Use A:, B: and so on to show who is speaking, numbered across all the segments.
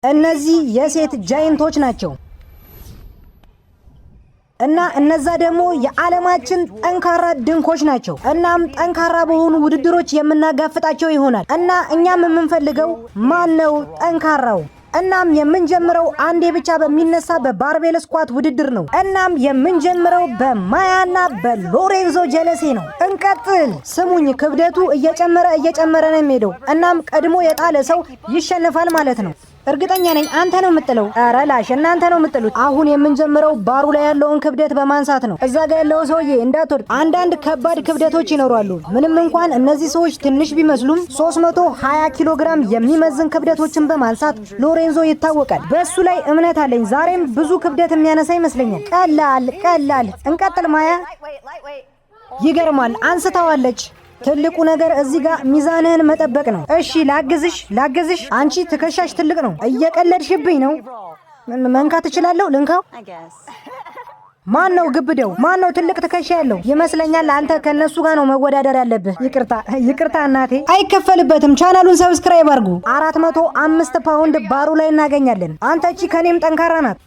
A: እነዚህ የሴት ጃይንቶች ናቸው እና እነዛ ደግሞ የዓለማችን ጠንካራ ድንኮች ናቸው። እናም ጠንካራ በሆኑ ውድድሮች የምናጋፍጣቸው ይሆናል እና እኛም የምንፈልገው ማን ነው ጠንካራው? እናም የምንጀምረው አንዴ ብቻ በሚነሳ በባርቤል ስኳት ውድድር ነው። እናም የምንጀምረው በማያና በሎሬንዞ ጀለሴ ነው። እንቀጥል። ስሙኝ፣ ክብደቱ እየጨመረ ነው የሚሄደው። እናም ቀድሞ የጣለ ሰው ይሸነፋል ማለት ነው። እርግጠኛ ነኝ አንተ ነው የምጥለው። ኧረ ላሽ እናንተ ነው የምጥሉት። አሁን የምንጀምረው ባሩ ላይ ያለውን ክብደት በማንሳት ነው። እዛ ጋር ያለው ሰውዬ እንዳትወርድ። አንዳንድ ከባድ ክብደቶች ይኖራሉ። ምንም እንኳን እነዚህ ሰዎች ትንሽ ቢመስሉም 320 ኪሎ ግራም የሚመዝን ክብደቶችን በማንሳት ሎሬንዞ ይታወቃል። በሱ ላይ እምነት አለኝ። ዛሬም ብዙ ክብደት የሚያነሳ ይመስለኛል። ቀላል። እንቀጥል ማያ። ይገርማል፣ አንስተዋለች። ትልቁ ነገር እዚህ ጋር ሚዛንህን መጠበቅ ነው። እሺ ላግዝሽ። አንቺ ትከሻሽ ትልቅ ነው። እየቀለድሽብኝ ነው። መንካት እችላለሁ? ልንካው? ማን ነው ግብደው? ማን ነው ትልቅ ትከሻ ያለው? ይመስለኛል አንተ ከነሱ ጋር ነው መወዳደር ያለብህ። ይቅርታ እናቴ። አይከፈልበትም። ቻናሉን ሰብስክራይብ አድርጉ። 405 ፓውንድ ባሩ ላይ እናገኛለን። አንተ እቺ ከኔም ጠንካራ ናት።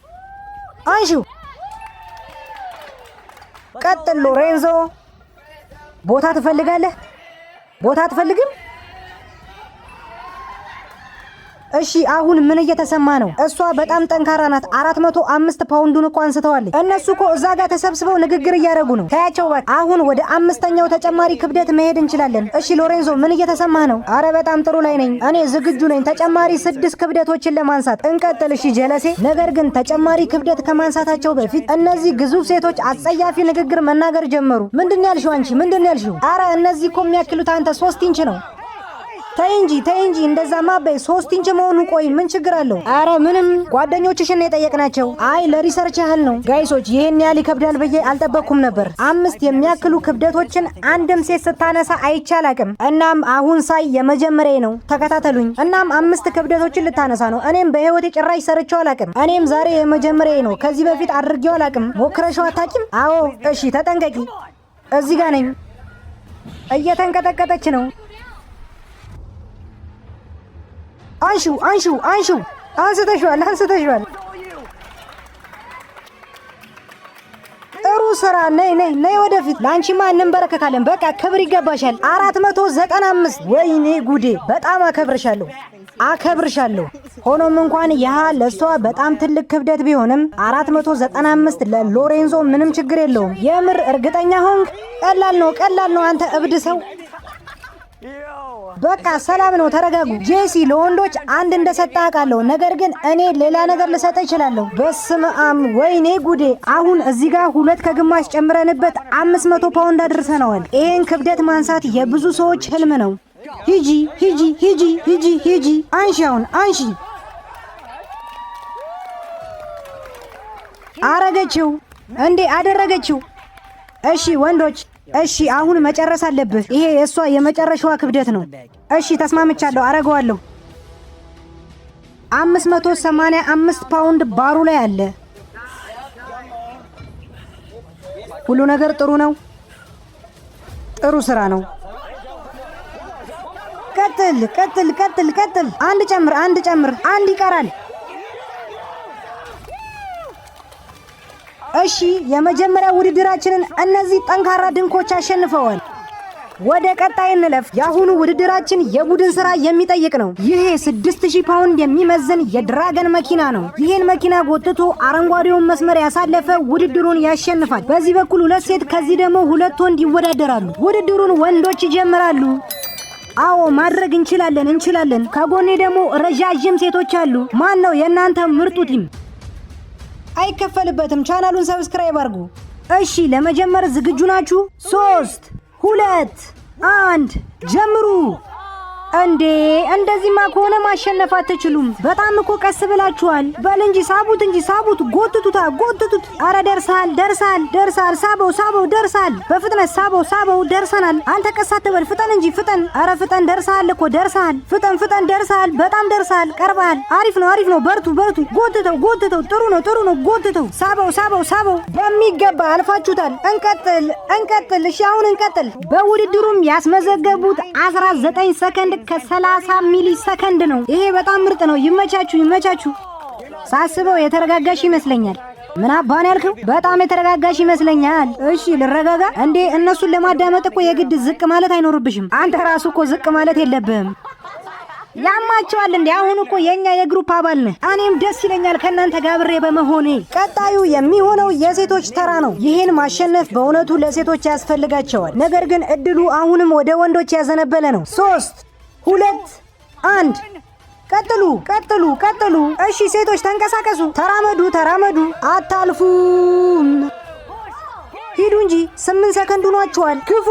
A: አንሺው። ቀጥል ሎሬንዞ። ቦታ ትፈልጋለህ? ቦታ አትፈልግም? እሺ አሁን ምን እየተሰማ ነው? እሷ በጣም ጠንካራ ናት። 405 ፓውንዱን እኮ አንስተዋለች። እነሱ እኮ እዛ ጋር ተሰብስበው ንግግር እያደረጉ ነው። ታያቸው በቃ። አሁን ወደ 5ኛው ተጨማሪ ክብደት መሄድ እንችላለን። እሺ ሎሬንዞ ምን እየተሰማህ ነው? አረ በጣም ጥሩ ላይ ነኝ። እኔ ዝግጁ ነኝ ተጨማሪ 6 ክብደቶችን ለማንሳት። እንቀጥል። እሺ ጀለሴ። ነገር ግን ተጨማሪ ክብደት ከማንሳታቸው በፊት እነዚህ ግዙፍ ሴቶች አጸያፊ ንግግር መናገር ጀመሩ። ምንድን ያልሽው አንቺ? ምንድን ያልሽው? አረ እነዚህ እኮ የሚያክሉት አንተ 3 ኢንች ነው። ተይ እንጂ እንደዛ ማበይ 3 ኢንች መሆኑ። ቆይ ምን ችግር አለው? አረ ምንም፣ ጓደኞችሽን የጠየቅናቸው። አይ ለሪሰርች ያህል ነው። ጋይሶች ይሄን ያህል ይከብዳል ብዬ አልጠበቅኩም ነበር። 5 የሚያክሉ ክብደቶችን አንድም ሴት ስታነሳ አይቻላቅም። እናም አሁን ሳይ የመጀመሪያ ነው። ተከታተሉኝ። እናም 5 ክብደቶችን ልታነሳ ነው። እኔም በህይወቴ ጭራሽ ሰርቼው አላቅም። እኔም ዛሬ የመጀመሪያ ነው። ከዚህ በፊት አድርጌው አላቅም። ሞክረሽው አታውቂም? አዎ። እሺ ተጠንቀቂ። እዚህ ጋር ነኝ። እየተንቀጠቀጠች ነው። አንሹ። አንስተሽዋል። ጥሩ ስራ። ነይ ወደፊት። ላንቺማ እንበረከካለን። በቃ ክብር ይገባሻል። 495። ወይኔ ጉዴ! በጣም አከብርሻለሁ። ሆኖም እንኳን ያህ ለሷ በጣም ትልቅ ክብደት ቢሆንም 495 ለሎሬንዞ ምንም ችግር የለውም። የምር እርግጠኛ ሆንክ? ቀላል ነው። አንተ እብድ ሰው። በቃ ሰላም ነው፣ ተረጋጉ። ጄሲ ለወንዶች 1 እንደሰጠ አውቃለሁ። ነገር ግን እኔ ሌላ ነገር ልሰጥ እችላለሁ። በስመ አብ! ወይኔ ጉዴ! አሁን እዚህ ጋር 2 ከግማሽ ጨምረንበት 500 ፓውንድ አድርሰነዋል። ይሄን ክብደት ማንሳት የብዙ ሰዎች ህልም ነው። ሂጂ። አንሺ። አረገችው እንዴ? አደረገችው። እሺ ወንዶች፣ እሺ አሁን መጨረስ አለብህ። ይሄ የእሷ የመጨረሻዋ ክብደት ነው። እሺ ተስማምቻለሁ፣ አረገዋለሁ። 585 ፓውንድ ባሩ ላይ አለ። ሁሉ ነገር ጥሩ ነው። ጥሩ ስራ ነው። ቀጥል። አንድ ጨምር። አንድ ይቀራል። እሺ የመጀመሪያ ውድድራችንን እነዚህ ጠንካራ ድንኮች አሸንፈዋል። ወደ ቀጣይ እንለፍ። የአሁኑ ውድድራችን የቡድን ስራ የሚጠይቅ ነው። ይሄ 6000 ፓውንድ የሚመዝን የድራገን መኪና ነው። ይህን መኪና ጎትቶ አረንጓዴውን መስመር ያሳለፈ ውድድሩን ያሸንፋል። በዚህ በኩል 2 ሴት፣ ከዚህ ደግሞ 2 ወንድ ይወዳደራሉ። ውድድሩን ወንዶች ይጀምራሉ። አዎ ማድረግ እንችላለን። ከጎኔ ደግሞ ረዣዥም ሴቶች አሉ። ማን ነው የእናንተ ምርጡ ቲም? አይከፈልበትም። ቻናሉን ሰብስክራይብ አድርጉ። እሺ ለመጀመር ዝግጁ ናችሁ? 3 2 1 ጀምሩ። እንዴ እንደዚህማ ከሆነ ማሸነፍ አትችሉም። በጣም እኮ ቀስ ብላችኋል። በል እንጂ ሳቡት፣ ጎትቱት። አረ ደርሳል። ሳበው፣ ደርሳል። በፍጥነት ሳበው፣ ደርሰናል። አንተ ቀስ አትበል፣ ፍጠን እንጂ ፍጠን። አረ ፍጠን፣ ደርሳል። ፍጠን፣ ደርሳል። በጣም ደርሳል፣ ቀርባል። አሪፍ ነው። በርቱ። ጎትተው። ጥሩ ነው። ጎትተው። ሳበው። በሚገባ አልፋችሁታል። እንቀጥል። እሺ አሁን እንቀጥል። በውድድሩም ያስመዘገቡት 19 ሰከንድ ከ30 ሚሊ ሰከንድ ነው። ይሄ በጣም ምርጥ ነው። ይመቻችሁ። ሳስበው የተረጋጋሽ ይመስለኛል። ምን አባን ያልከው? በጣም የተረጋጋሽ ይመስለኛል። እሺ ልረጋጋ እንዴ? እነሱን ለማዳመጥ እኮ የግድ ዝቅ ማለት አይኖርብሽም። አንተ ራሱ እኮ ዝቅ ማለት የለብህም። ያማቸዋል እንዴ? አሁን እኮ የኛ የግሩፕ አባል ነህ። እኔም ደስ ይለኛል ከእናንተ ጋር አብሬ በመሆኔ። ቀጣዩ የሚሆነው የሴቶች ተራ ነው። ይህን ማሸነፍ በእውነቱ ለሴቶች ያስፈልጋቸዋል። ነገር ግን እድሉ አሁንም ወደ ወንዶች ያዘነበለ ነው። 3 2 1 ቀጥሉ። እሺ ሴቶች ተንቀሳቀሱ፣ ተራመዱ። አታልፉም። ሂዱ እንጂ 8 ሰከንድ ሆኗችኋል። ግፉ።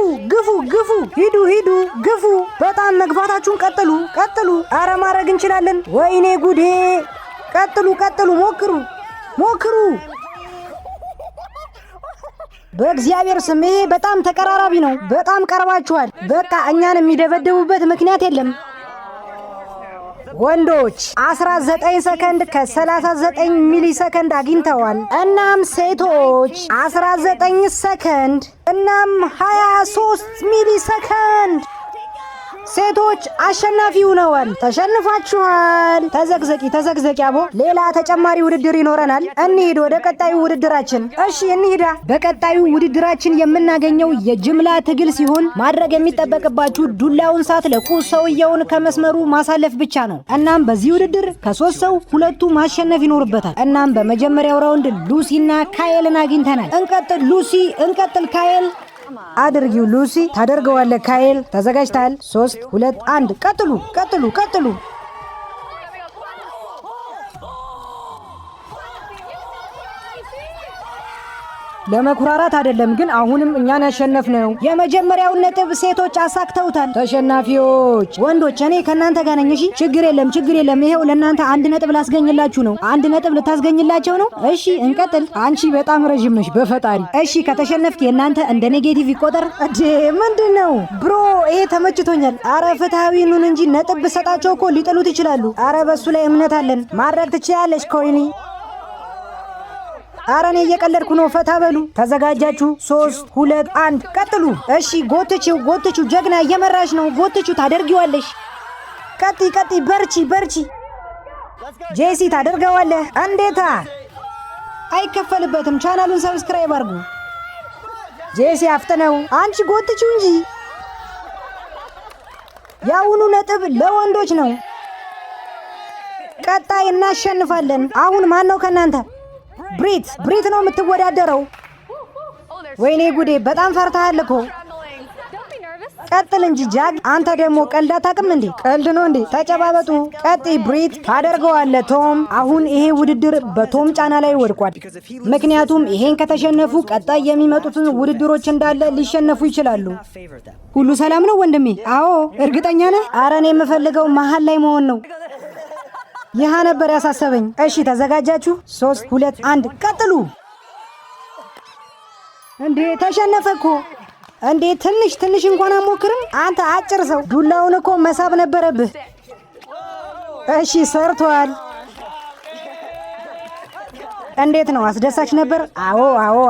A: ሂዱ ግፉ። በጣም መግፋታችሁን ቀጥሉ። አረ ማድረግ እንችላለን። ወይኔ ጉዴ። ቀጥሉ። ሞክሩ። በእግዚአብሔር ስም ይሄ በጣም ተቀራራቢ ነው። በጣም ቀርባችኋል። በቃ እኛን የሚደበደቡበት ምክንያት የለም። ወንዶች 19 ሰከንድ ከ39 ሚሊ ሰከንድ አግኝተዋል። እናም ሴቶች 19 ሰከንድ እናም 23 ሚሊ ሰከንድ። ሴቶች አሸናፊ ሆነዋል። ተሸንፋችኋል። ተዘግዘቂ አቦ። ሌላ ተጨማሪ ውድድር ይኖረናል። እንሂድ ወደ ቀጣዩ ውድድራችን። እሺ እንሂዳ። በቀጣዩ ውድድራችን የምናገኘው የጅምላ ትግል ሲሆን ማድረግ የሚጠበቅባችሁ ዱላውን ሳትለቁ ሰውየውን ከመስመሩ ማሳለፍ ብቻ ነው። እናም በዚህ ውድድር ከ3 ሰው 2ቱ ማሸነፍ ይኖርበታል። እናም በመጀመሪያው ራውንድ ሉሲና ካየልን አግኝተናል። እንቀጥል ሉሲ፣ እንቀጥል ካየል። አድርጊው ሉሲ። ታደርገዋለህ ካየል። ተዘጋጅታል? 3 2 1 ቀጥሉ። ለመኩራራት አይደለም ግን አሁንም እኛን ያሸነፍነው። የመጀመሪያውን ነጥብ ሴቶች አሳክተውታል። ተሸናፊዎች ወንዶች፣ እኔ ከናንተ ጋር ነኝ። እሺ ችግር የለም። ይሄው ለናንተ 1 ነጥብ ላስገኝላችሁ ነው። 1 ነጥብ ልታስገኝላቸው ነው። እሺ እንቀጥል። አንቺ በጣም ረጅም ነሽ በፈጣሪ። እሺ ከተሸነፍክ የናንተ እንደ ኔጌቲቭ ይቆጠር። እንዴ ምንድነው ብሮ? ይሄ ተመችቶኛል። አረ ፍትሃዊ ኑን እንጂ ነጥብ ብሰጣቸው እኮ ሊጥሉት ይችላሉ። አረ በሱ ላይ እምነት አለን። ማድረግ ትችያለሽ ኮይኒ። አረ እኔ እየቀለድኩ ነው። ፈታ በሉ። ተዘጋጃችሁ? 3 2 1 ቀጥሉ። እሺ ጎትቹ። ጀግና እየመራሽ ነው። ጎትቹ። ታደርጊዋለሽ። ቀጥይ። በርቺ። ጄሲ ታደርገዋለህ። እንዴታ! አይከፈልበትም። ቻናሉን ሰብስክራይብ አድርጉ። ጄሲ አፍጥነው። አንቺ ጎትቹ እንጂ። ያውኑ ነጥብ ለወንዶች ነው። ቀጣይ እናሸንፋለን። አሁን ማን ነው ከናንተ? ብሪት ነው የምትወዳደረው። ወይኔ ጉዴ፣ በጣም ፈርተሃል እኮ። ቀጥል እንጂ ጃግ። አንተ ደግሞ ቀልድ አታውቅም እንዴ? ቀልድ ነው እንዴ? ተጨባበጡ። ቀጥይ ብሪት። ታደርገዋለህ ቶም። አሁን ይሄ ውድድር በቶም ጫና ላይ ወድቋል። ምክንያቱም ይሄን ከተሸነፉ ቀጣይ የሚመጡትን ውድድሮች እንዳለ ሊሸነፉ ይችላሉ። ሁሉ ሰላም ነው ወንድሜ? አዎ። እርግጠኛ ነህ? አረ እኔ የምፈልገው መሀል ላይ መሆን ነው። ይህ ነበር ያሳሰበኝ። እሺ ተዘጋጃችሁ? 3 2 1 ቀጥሉ። እንዴ ተሸነፈ እኮ። እንዴ ትንሽ እንኳን አሞክርም? አንተ አጭር ሰው፣ ዱላውን እኮ መሳብ ነበረብህ። እሺ ሰርቷል። እንዴት ነው? አስደሳች ነበር? አዎ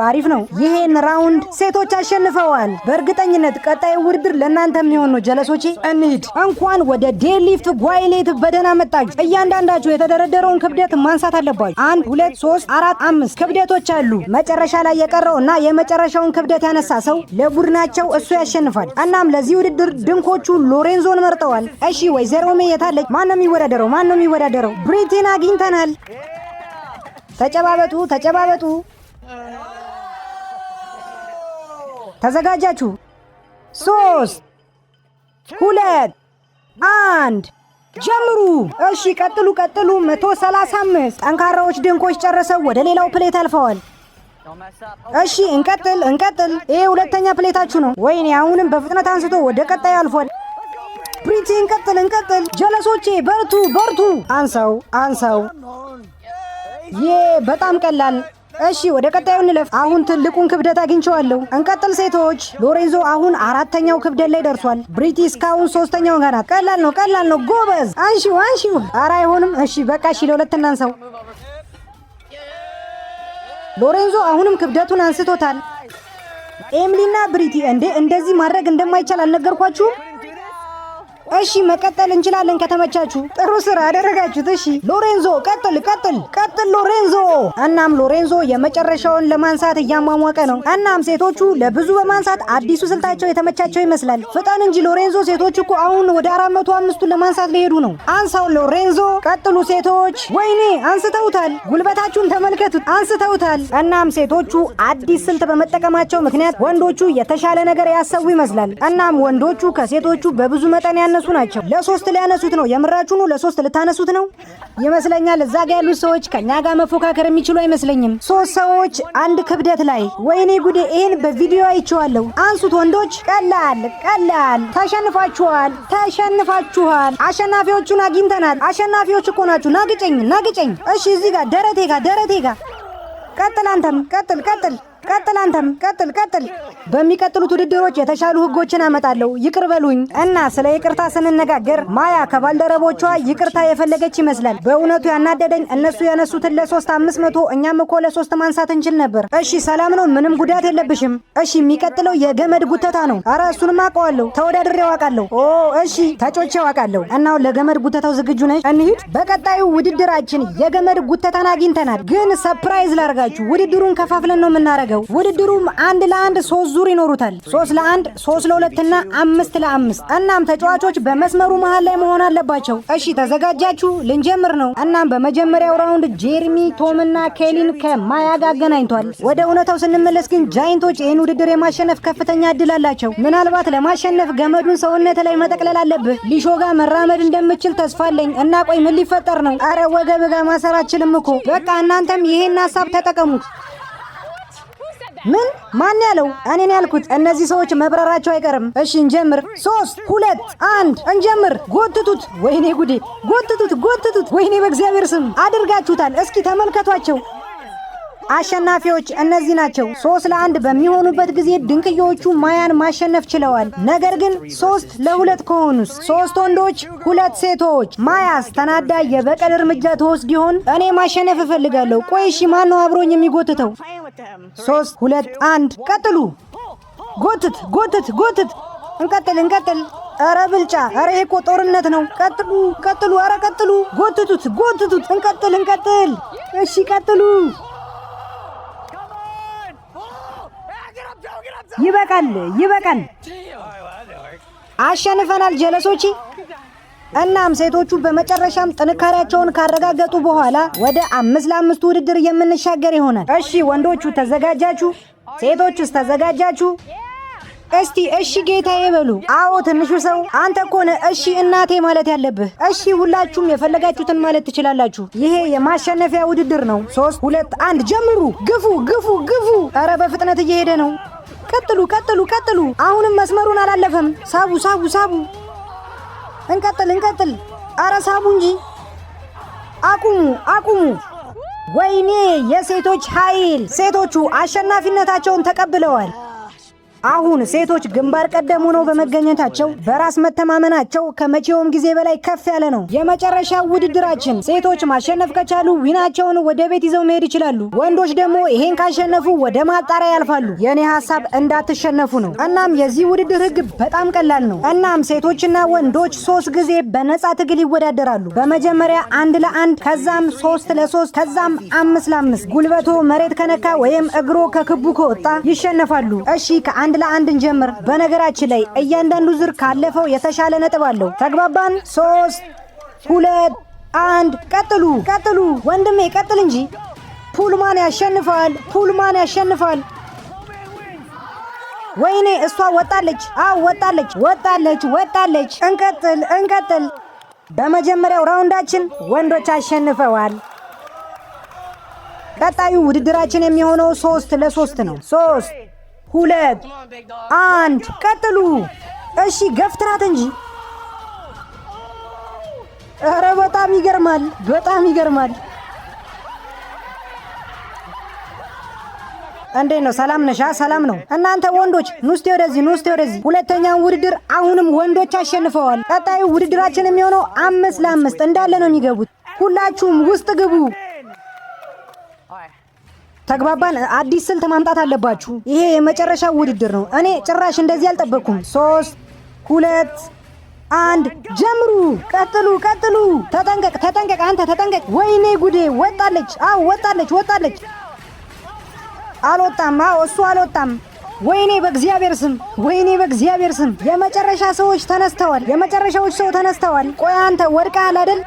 A: አሪፍ ነው። ይሄን ራውንድ ሴቶች አሸንፈዋል። በእርግጠኝነት ቀጣይ ውድድር ለእናንተ የሚሆን ነው ጀለሶቼ። እንሂድ። እንኳን ወደ ዴድሊፍት ጓይሌት በደህና መጣችሁ። እያንዳንዳችሁ የተደረደረውን ክብደት ማንሳት አለባችሁ። 1 2 3 4 5 ክብደቶች አሉ። መጨረሻ ላይ የቀረው እና የመጨረሻውን ክብደት ያነሳ ሰው ለቡድናቸው እሱ ያሸንፋል። እናም ለዚህ ውድድር ድንኮቹ ሎሬንዞን መርጠዋል። እሺ ወይዘሮ ሜ የታለች? ማን ነው የሚወዳደረው? ብሪቲን አግኝተናል። ተጨባበጡ። ተዘጋጃችሁ? 3 2 1 ጀምሩ። እሺ ቀጥሉ። 135 ጠንካራዎች ድንኮች ጨርሰው ወደ ሌላው ፕሌት አልፈዋል። እሺ እንቀጥል። ይሄ ሁለተኛ ፕሌታችሁ ነው። ወይኔ አሁንም በፍጥነት አንስቶ ወደ ቀጣዩ አልፏል። ፕሪቲ እንቀጥል። ጀለሶቼ በርቱ። አንሳው። በጣም ቀላል። እሺ ወደ ቀጣዩ እንለፍ። አሁን ትልቁን ክብደት አግኝቼዋለሁ። እንቀጥል ሴቶች። ሎሬንዞ አሁን 4ኛው ክብደት ላይ ደርሷል። ብሪቲ እስካሁን 3ኛው ጋር ናት። ቀላል ነው። ጎበዝ። አንሺው። ኧረ አይሆንም። እሺ በቃ ለሁለት እናንሳው። ሎሬንዞ አሁንም ክብደቱን አንስቶታል። ኤምሊና ብሪቲ እንደዚህ ማድረግ እንደማይቻል አልነገርኳችሁም? እሺ መቀጠል እንችላለን ከተመቻችሁ። ጥሩ ስራ አደረጋችሁት። እሺ ሎሬንዞ ቀጥል ሎሬንዞ። እናም ሎሬንዞ የመጨረሻውን ለማንሳት እያሟሟቀ ነው። እናም ሴቶቹ ለብዙ በማንሳት አዲሱ ስልታቸው የተመቻቸው ይመስላል። ፍጠን እንጂ ሎሬንዞ፣ ሴቶቹ እኮ አሁን ወደ 405ቱን ለማንሳት ሊሄዱ ነው። አንሳው ሎሬንዞ። ቀጥሉ ሴቶች። ወይኔ አንስተውታል። ጉልበታችሁን ተመልከቱት፣ አንስተውታል። እናም ሴቶቹ አዲስ ስልት በመጠቀማቸው ምክንያት ወንዶቹ የተሻለ ነገር ያሰቡ ይመስላል። እናም ወንዶቹ ከሴቶቹ በብዙ መጠን ያነሱ ናቸው። ለ3 ሊያነሱት ነው። የምራችሁ ነው? ለ3 ልታነሱት ነው ይመስለኛል። እዛ ጋ ያሉት ሰዎች ከኛ ጋር መፎካከር የሚችሉ አይመስለኝም። 3 ሰዎች አንድ ክብደት ላይ። ወይኔ ጉዴ! ይሄን በቪዲዮ አይቼዋለሁ። አንሱት ወንዶች። ቀላል። ተሸንፋችኋል። አሸናፊዎቹን አግኝተናል። አሸናፊዎች እኮ ናችሁ። ናግጨኝ። እሺ እዚህ ጋር ደረቴ ጋር። ቀጥል አንተም። ቀጥል። በሚቀጥሉት ውድድሮች የተሻሉ ህጎችን አመጣለሁ። ይቅር በሉኝ። እና ስለ ይቅርታ ስንነጋገር ማያ ከባልደረቦቿ ይቅርታ የፈለገች ይመስላል። በእውነቱ ያናደደኝ እነሱ ያነሱትን ለ3,500 እኛም እኮ ለ3 ማንሳት እንችል ነበር። እሺ ሰላም ነው፣ ምንም ጉዳት የለብሽም። እሺ የሚቀጥለው የገመድ ጉተታ ነው። አረ እሱንም አውቀዋለሁ፣ ተወዳድሬ አውቃለሁ። እሺ ተጮቼ አውቃለሁ። እና ለገመድ ጉተታው ዝግጁ ነሽ? እንሂድ። በቀጣዩ ውድድራችን የገመድ ጉተታን አግኝተናል። ግን ሰርፕራይዝ ላርጋችሁ፣ ውድድሩን ከፋፍለን ነው የምናረገው። ውድድሩም 1 ለ1 3 ዙር ይኖሩታል። 3 ለ1፣ 3 ለ2 እና 5 ለ5። እናም ተጫዋቾች በመስመሩ መሃል ላይ መሆን አለባቸው። እሺ ተዘጋጃችሁ? ልንጀምር ነው። እናም በመጀመሪያው ራውንድ ጄርሚ፣ ቶም እና ኬሊን ከማያ ጋር አገናኝቷል። ወደ እውነታው ስንመለስ ግን ጃይንቶች ይህን ውድድር የማሸነፍ ከፍተኛ እድል አላቸው። ምናልባት ለማሸነፍ ገመዱን ሰውነት ላይ መጠቅለል አለብህ። ሊሾ ጋር መራመድ እንደምችል ተስፋ አለኝ። እና ቆይ ምን ሊፈጠር ነው? አረ ወገብ ጋር ማሰር አልችልም እኮ። በቃ እናንተም ይሄን ሀሳብ ተጠቀሙት። ምን? ማን ያለው? እኔን ያልኩት። እነዚህ ሰዎች መብረራቸው አይቀርም። እሺ እንጀምር። 3 2 1 እንጀምር። ጎትቱት። ወይኔ ጉዴ! ጎትቱት። ወይኔ በእግዚአብሔር ስም አድርጋችሁታል። እስኪ ተመልከቷቸው። አሸናፊዎች እነዚህ ናቸው። 3 ለ1 በሚሆኑበት ጊዜ ድንቅዮቹ ማያን ማሸነፍ ችለዋል። ነገር ግን 3 ለ2 ከሆኑስ? 3 ወንዶች 2 ሴቶች። ማያስ ተናዳ የበቀል እርምጃ ተወስድ ይሆን? እኔ ማሸነፍ እፈልጋለሁ። ቆይ እሺ ማን ነው አብሮኝ የሚጎትተው? 3 2 1 ቀጥሉ። ጎትት። እንቀጥል። አረ ብልጫ! አረ ይሄ እኮ ጦርነት ነው። ቀጥሉ። አረ ቀጥሉ። ጎትቱት። እንቀጥል። እሺ ቀጥሉ። ይበቃል። አሸንፈናል ጀለሶች። እናም ሴቶቹ በመጨረሻም ጥንካሬያቸውን ካረጋገጡ በኋላ ወደ 5 ለ5 ውድድር የምንሻገር ይሆናል። እሺ ወንዶቹ ተዘጋጃችሁ? ሴቶቹስ ተዘጋጃችሁ? እስቲ እሺ ጌታዬ በሉ። አዎ ትንሹ ሰው አንተ እኮ ነህ እሺ እናቴ ማለት ያለብህ። እሺ ሁላችሁም የፈለጋችሁትን ማለት ትችላላችሁ። ይሄ የማሸነፊያ ውድድር ነው። 3 2 1 ጀምሩ። ግፉ። አረ በፍጥነት እየሄደ ነው። ቀጥሉ። አሁንም መስመሩን አላለፈም። ሳቡ። እንቀጥል። አረ ሳቡ እንጂ። አቁሙ። ወይኔ የሴቶች ኃይል! ሴቶቹ አሸናፊነታቸውን ተቀብለዋል። አሁን ሴቶች ግንባር ቀደም ሆነው በመገኘታቸው በራስ መተማመናቸው ከመቼውም ጊዜ በላይ ከፍ ያለ ነው። የመጨረሻው ውድድራችን ሴቶች ማሸነፍ ከቻሉ ዊናቸውን ወደ ቤት ይዘው መሄድ ይችላሉ። ወንዶች ደግሞ ይሄን ካሸነፉ ወደ ማጣሪያ ያልፋሉ። የኔ ሐሳብ እንዳትሸነፉ ነው። እናም የዚህ ውድድር ህግ በጣም ቀላል ነው። እናም ሴቶችና ወንዶች 3 ጊዜ በነፃ ትግል ይወዳደራሉ። በመጀመሪያ 1 ለ1፣ ከዛም 3 ለ3፣ ከዛም 5 ለ5። ጉልበቶ መሬት ከነካ ወይም እግሮ ከክቡ ከወጣ ይሸነፋሉ። እሺ ከ1 ለ1 እንጀምር። በነገራችን ላይ እያንዳንዱ ዙር ካለፈው የተሻለ ነጥብ አለው። ተግባባን? 3 2 1 ቀጥሉ። ወንድሜ ቀጥል እንጂ። ፑልማን ያሸንፋል። ወይኔ እሷ ወጣለች። ወጣለች። እንቀጥል። በመጀመሪያው ራውንዳችን ወንዶች አሸንፈዋል። ቀጣዩ ውድድራችን የሚሆነው 3 ለ3 ነው። 3 2 1 ቀጥሉ። እሺ ገፍትራት እንጂ። ኧረ በጣም ይገርማል። እንዴት ነው? ሰላም ነሽ? ሰላም ነው። እናንተ ወንዶች ኑስቴ ወደዚህ። ሁለተኛውን ውድድር አሁንም ወንዶች አሸንፈዋል። ቀጣዩ ውድድራችን የሚሆነው 5 ለ5 እንዳለ ነው የሚገቡት። ሁላችሁም ውስጥ ግቡ። ተግባባን? አዲስ ስልት ማምጣት አለባችሁ። ይሄ የመጨረሻው ውድድር ነው። እኔ ጭራሽ እንደዚህ አልጠበቅኩም። 3 2 1 ጀምሩ። ቀጥሉ። ተጠንቀቅ አንተ ተጠንቀቅ። ወይኔ ጉዴ ወጣለች። አዎ ወጣለች። አልወጣም። አዎ እሱ አልወጣም። ወይኔ በእግዚአብሔር ስም የመጨረሻ ሰዎች ተነስተዋል። ቆይ አንተ ወድቀሃል አይደል?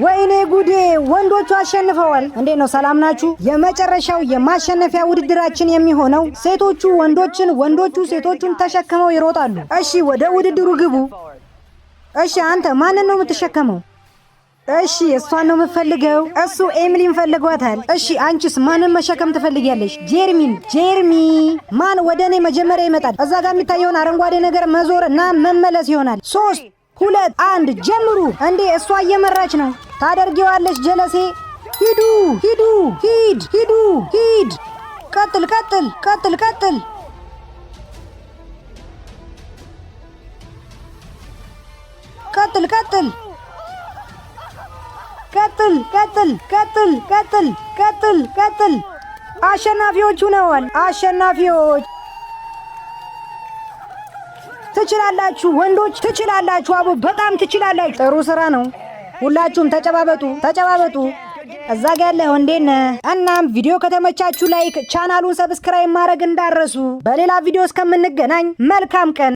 A: ወይኔ ጉዴ ወንዶቹ አሸንፈዋል። እንዴት ነው ሰላም ናችሁ? የመጨረሻው የማሸነፊያ ውድድራችን የሚሆነው ሴቶቹ ወንዶቹ ሴቶቹን ተሸክመው ይሮጣሉ። እሺ ወደ ውድድሩ ግቡ። እሺ አንተ ማንን ነው የምትሸከመው? እሺ እሷን ነው የምፈልገው። እሱ ኤሚሊን ፈልጓታል። እሺ አንቺስ ማንን መሸከም ትፈልጊያለሽ? ጄርሚ ማን ወደ እኔ መጀመሪያ ይመጣል? እዛ ጋር የሚታየውን አረንጓዴ ነገር መዞር እና መመለስ ይሆናል። 3 2 1 ጀምሩ። እንዴ እሷ እየመራች ነው። ታደርጊዋለሽ ጀለሴ። ሂድ። ቀጥል። አሸናፊዎቹ ነዋል። አሸናፊዎች ትችላላችሁ፣ ወንዶች ትችላላችሁ። አቦ በጣም ትችላላችሁ። ጥሩ ስራ ነው። ሁላችሁም ተጨባበጡ። እዛ ጋር ያለው እንዴት ነህ? እናም ቪዲዮ ከተመቻችሁ ላይክ፣ ቻናሉን ሰብስክራይብ ማድረግ እንዳረሱ። በሌላ ቪዲዮ እስከምንገናኝ መልካም ቀን።